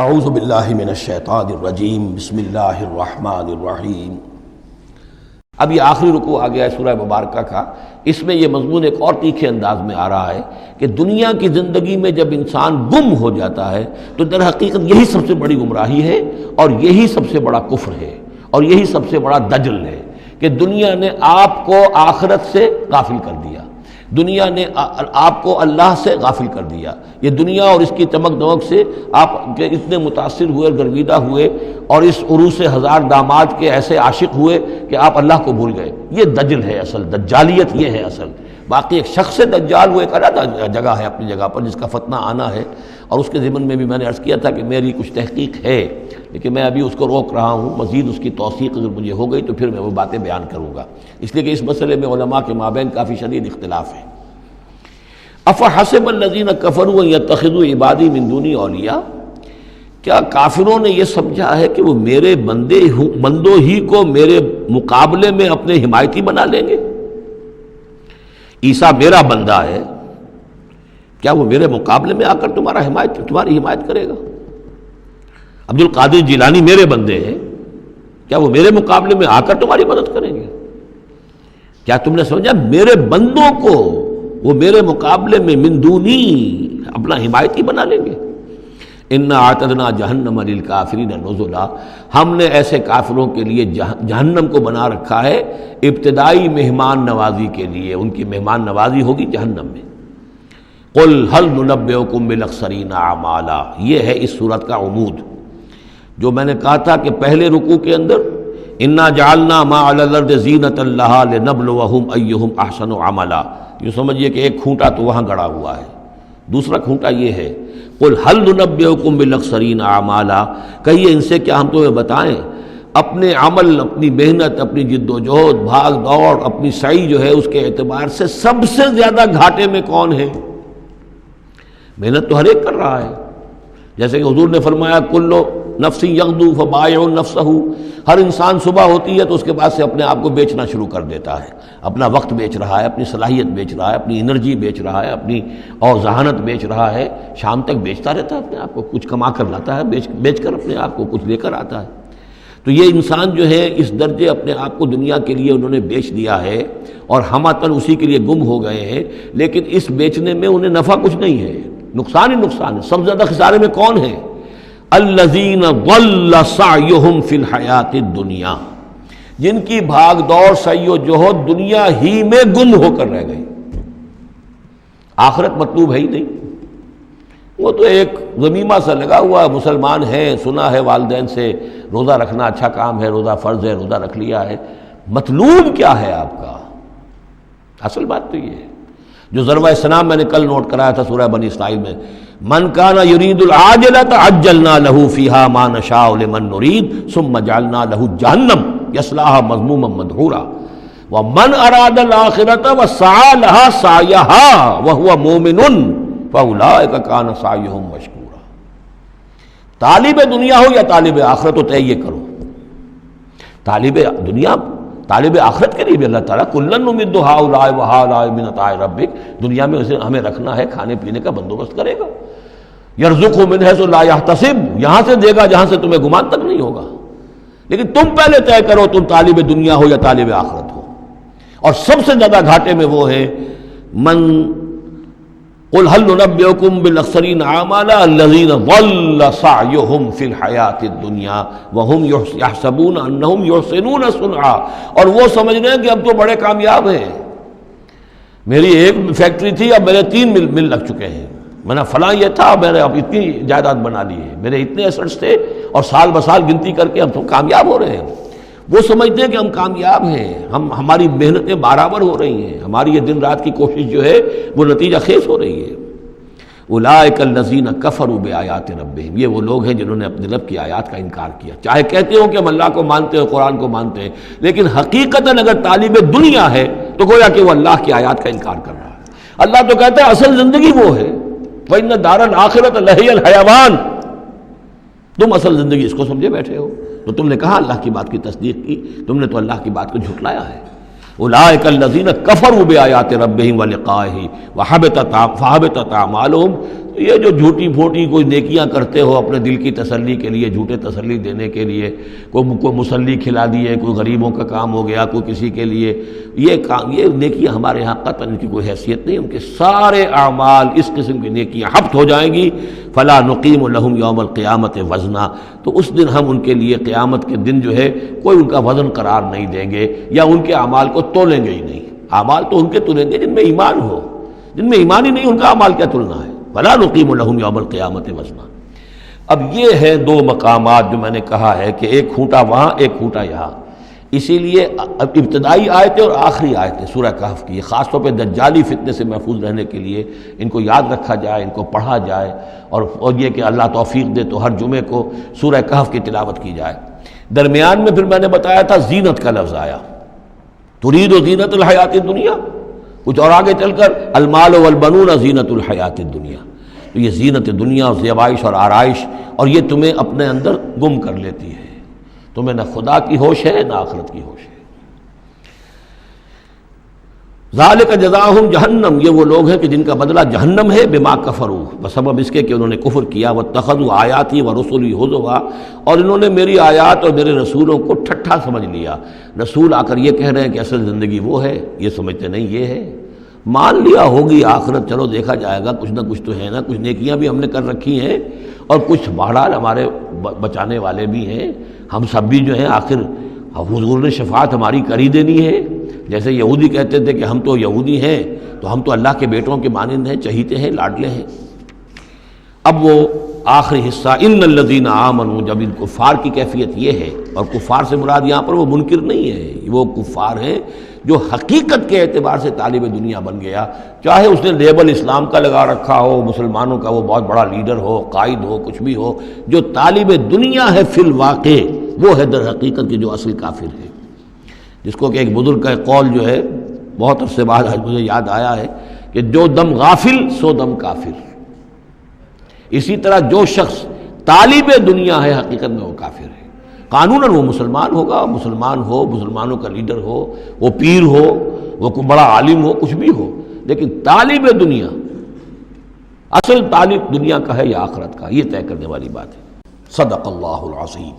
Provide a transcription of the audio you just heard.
اعوذ باللہ من الشیطان الرجیم بسم اللہ الرحمن الرحیم۔ اب یہ آخری رکوع آ گیا ہے سورہ مبارکہ کا۔ اس میں یہ مضمون ایک اور تیکھے انداز میں آ رہا ہے کہ دنیا کی زندگی میں جب انسان گم ہو جاتا ہے تو در حقیقت یہی سب سے بڑی گمراہی ہے اور یہی سب سے بڑا کفر ہے اور یہی سب سے بڑا دجل ہے کہ دنیا نے آپ کو آخرت سے غافل کر دیا، دنیا نے آپ کو اللہ سے غافل کر دیا۔ یہ دنیا اور اس کی چمک دمک سے آپ کے اتنے متاثر ہوئے، گرویدہ ہوئے اور اس عروس ہزار داماد کے ایسے عاشق ہوئے کہ آپ اللہ کو بھول گئے۔ یہ دجل ہے اصل، دجالیت یہ ہے اصل۔ باقی ایک شخص دجال وہ ایک علیحدہ جگہ ہے اپنی جگہ پر جس کا فتنہ آنا ہے، اور اس کے ضمن میں بھی میں نے عرض کیا تھا کہ میری کچھ تحقیق ہے لیکن میں ابھی اس کو روک رہا ہوں، مزید اس کی توثیق اگر مجھے ہو گئی تو پھر میں وہ باتیں بیان کروں گا، اس لیے کہ اس مسئلے میں علماء کے مابین کافی شدید اختلاف ہے۔ افحسب الذین کفروا ان یتخذوا عبادی من دونی اولیاء، کیا کافروں نے یہ سمجھا ہے کہ وہ میرے بندوں ہی کو میرے مقابلے میں اپنے حمایتی بنا لیں گے؟ عیسیٰ میرا بندہ ہے، کیا وہ میرے مقابلے میں آ کر تمہاری حمایت کرے گا؟ عبد القادر جیلانی میرے بندے ہیں، کیا وہ میرے مقابلے میں آ کر تمہاری مدد کریں گے؟ کیا تم نے سمجھا میرے بندوں کو وہ میرے مقابلے میں من دونی اپنا حمایتی بنا لیں گے؟ انا اعتدنا جہنم للکافرین نزلا، ہم نے ایسے کافروں کے لیے جہنم کو بنا رکھا ہے ابتدائی مہمان نوازی کے لیے، ان کی مہمان نوازی ہوگی جہنم میں۔ قل هل ننبئکم بالاخسرین اعمالا، یہ ہے اس صورت کا عمود۔ جو میں نے کہا تھا کہ پہلے رکوع کے اندر انا جعلنا ما علی الارض زینۃ لہا لنبلوہم ایہم احسن عملا، یہ سمجھیے کہ ایک کھونٹا تو وہاں گڑا ہوا ہے، دوسرا کھونٹا یہ ہے قل هل ننبئکم بالاخسرین اعمالا، کہیے ان سے کیا ہم تمہیں بتائیں اپنے عمل، اپنی محنت، اپنی جد و جہد، بھاگ دوڑ، اپنی سعی جو ہے اس کے اعتبار سے سب سے زیادہ گھاٹے میں کون ہے؟ محنت تو ہر ایک کر رہا ہے، جیسے کہ حضور نے فرمایا کلو نفس یغدو فبائع نفسہ، ہر انسان صبح ہوتی ہے تو اس کے بعد سے اپنے آپ کو بیچنا شروع کر دیتا ہے، اپنا وقت بیچ رہا ہے، اپنی صلاحیت بیچ رہا ہے، اپنی انرجی بیچ رہا ہے، اپنی اور ذہانت بیچ رہا ہے، شام تک بیچتا رہتا ہے اپنے آپ کو، کچھ کما کر لاتا ہے، بیچ کر اپنے آپ کو کچھ لے کر آتا ہے۔ تو یہ انسان جو ہے اس درجے اپنے آپ کو دنیا کے لیے انہوں نے بیچ دیا ہے اور ہماتن اسی کے لیے گم ہو گئے ہیں، لیکن اس بیچنے میں انہیں نفع کچھ نہیں ہے، نقصان ہی نقصان ہے۔ سب سے زیادہ خسارے میں کون ہے؟ الذین ضل سعیہم فی الحیات الدنیا، جن کی بھاگ دوڑ سعی و جہد دنیا ہی میں گم ہو کر رہ گئی، آخرت مطلوب ہے ہی نہیں، وہ تو ایک غمیمہ سا لگا ہوا، مسلمان ہے، سنا ہے والدین سے روزہ رکھنا اچھا کام ہے، روزہ فرض ہے، روزہ رکھ لیا ہے، مطلوب کیا ہے آپ کا؟ اصل بات تو یہ ہے جو ضربہ سلام میں نے کل نوٹ کرایا تھا سورہ بنی اسرائیل میں، من کان یرید العاجلۃ عجلنا له فیہا ما نشاء لمن نرید ثم جعلنا له جہنم یصلاها مذموما مدحورا ومن اراد الآخرۃ وسعى لها سعیها وهو مؤمن فاولئک کان سعیہم مشکورا۔ طالب دنیا ہو یا طالب آخرت ہو، طے یہ کرو، طالب دنیا طالب آخرت کے لیے بھی اللہ تعالیٰ کلن نمد ہؤلاء وہؤلاء من عطاء ربک، دنیا میں اسے ہمیں رکھنا ہے، کھانے پینے کا بندوبست کرے گا، یرزقہ من حیث لا یحتسب، یہاں سے دے گا جہاں سے تمہیں گمان تک نہیں ہوگا، لیکن تم پہلے طے کرو تم طالب دنیا ہو یا طالب آخرت ہو۔ اور سب سے زیادہ گھاٹے میں وہ ہے من قل هل ننبئکم بالاخسرین اعمالا الذین ضل سعیہم فی الحیات الدنیا وہم یحسبون انہم یحسنون صنعا، اور وہ سمجھ رہے ہیں کہ اب تو بڑے کامیاب ہیں، میری ایک فیکٹری تھی اب میرے 3 مل لگ چکے ہیں، میں نے فلاں یہ تھا میں نے اب اتنی جائیداد بنا لی ہے، میرے اتنے ایسٹس تھے اور سال بسال گنتی کر کے ہم تو کامیاب ہو رہے ہیں۔ وہ سمجھتے ہیں کہ ہم کامیاب ہیں، ہماری محنتیں برابر ہو رہی ہیں، ہماری یہ دن رات کی کوشش جو ہے وہ نتیجہ خیز ہو رہی ہے۔ اولئک الذین کفروا بآیات ربہم، یہ وہ لوگ ہیں جنہوں نے اپنے رب کی آیات کا انکار کیا، چاہے کہتے ہو کہ ہم اللہ کو مانتے ہیں، قرآن کو مانتے ہیں، لیکن حقیقتاً اگر طالب دنیا ہے تو گویا کہ وہ اللہ کی آیات کا انکار کر رہا ہے۔ اللہ تو کہتا ہے اصل زندگی وہ ہے، وَإِنَّ دَارَ الْآخِرَةَ لَهِيَ الْحَيَوَانُ، تم اصل زندگی اس کو سمجھے بیٹھے ہو، تو تم نے کہا اللہ کی بات کی تصدیق کی، تم نے تو اللہ کی بات کو جھٹلایا ہے۔ اولئک الذین کفروا بآیات ربہم ولقائہ فحبطت اعمالہم، یہ جو جھوٹی پھوٹی کوئی نیکیاں کرتے ہو اپنے دل کی تسلی کے لیے، جھوٹے تسلی دینے کے لیے، کوئی مسلی کھلا دیے، کوئی غریبوں کا کام ہو گیا، کوئی کسی کے لیے، یہ نیکیاں ہمارے ہاں قطعاً ان کی کوئی حیثیت نہیں، ان کے سارے اعمال اس قسم کی نیکیاں حبط ہو جائیں گی۔ فلا نقیم لہم یوم القیامت وزنا، تو اس دن ہم ان کے لیے قیامت کے دن جو ہے کوئی ان کا وزن قرار نہیں دیں گے، یا ان کے اعمال کو تولیں گے ہی نہیں۔ اعمال تو ان کے تلیں گے جن میں ایمان ہو، جن میں ایمان ہی نہیں ان کا اعمال کیا تلنا ہے؟ فلا نقیم لہم یوم القیامت وزنا۔ اب یہ ہے دو مقامات جو میں نے کہا ہے کہ ایک کھوٹا وہاں، ایک کھوٹا یہاں، اسی لیے ابتدائی آیتیں اور آخری آیتیں سورہ کہف کی، خاص طور پہ دجالی فتنے سے محفوظ رہنے کے لیے ان کو یاد رکھا جائے، ان کو پڑھا جائے، اور یہ کہ اللہ توفیق دے تو ہر جمعے کو سورہ کہف کی تلاوت کی جائے۔ درمیان میں پھر میں نے بتایا تھا زینت کا لفظ آیا، ترید و زینت الحیات الدنیا، کچھ اور آگے چل کر المال والبنون زینت الحیات الدنیا، تو یہ زینت دنیا اور زیبائش اور آرائش، اور یہ تمہیں اپنے اندر گم کر لیتی ہے، تمہیں نہ خدا کی ہوش ہے نہ آخرت کی ہوش ہے۔ ذالک جزاؤہم جہنم، یہ وہ لوگ ہیں کہ جن کا بدلہ جہنم ہے، بما کفروا، بسبب اس کے کہ انہوں نے کفر کیا، واتخذوا آیاتی ورسلی ہزوا، اور انہوں نے میری آیات اور میرے رسولوں کو ٹھٹھا سمجھ لیا۔ رسول آ کر یہ کہہ رہے ہیں کہ اصل زندگی وہ ہے، یہ سمجھتے نہیں یہ ہے۔ مان لیا ہوگی آخرت، چلو دیکھا جائے گا، کچھ نہ کچھ تو ہے نا، کچھ نیکیاں بھی ہم نے کر رکھی ہیں، اور کچھ بہرحال ہمارے بچانے والے بھی ہیں، ہم سب بھی جو ہیں آخر حضور نے شفاعت ہماری کر ہی دینی ہے۔ جیسے یہودی کہتے تھے کہ ہم تو یہودی ہیں، تو ہم تو اللہ کے بیٹوں کے مانند ہیں، چہیتے ہیں، لاڈلے ہیں۔ اب وہ آخری حصہ ان الذین آمنوا، جب ان کفار کی کیفیت یہ ہے، اور کفار سے مراد یہاں پر وہ منکر نہیں ہے، وہ کفار ہیں جو حقیقت کے اعتبار سے طالب دنیا بن گیا، چاہے اس نے لیبل اسلام کا لگا رکھا ہو، مسلمانوں کا وہ بہت بڑا لیڈر ہو، قائد ہو، کچھ بھی ہو، جو طالب دنیا ہے فی الواقع وہ ہے در حقیقت کے جو اصل کافر ہے۔ جس کو کہ ایک بزرگ کا قول جو ہے بہت عرصے بعد آج مجھے یاد آیا ہے کہ جو دم غافل سو دم کافر۔ اسی طرح جو شخص طالب دنیا ہے حقیقت میں وہ کافر ہے۔ قانوناً وہ مسلمان ہوگا، مسلمان ہو، مسلمانوں کا لیڈر ہو، وہ پیر ہو، وہ کوئی بڑا عالم ہو، کچھ بھی ہو، لیکن طالب دنیا، اصل طالب دنیا کا ہے یا آخرت کا، یہ طے کرنے والی بات ہے۔ صدق اللہ العظیم۔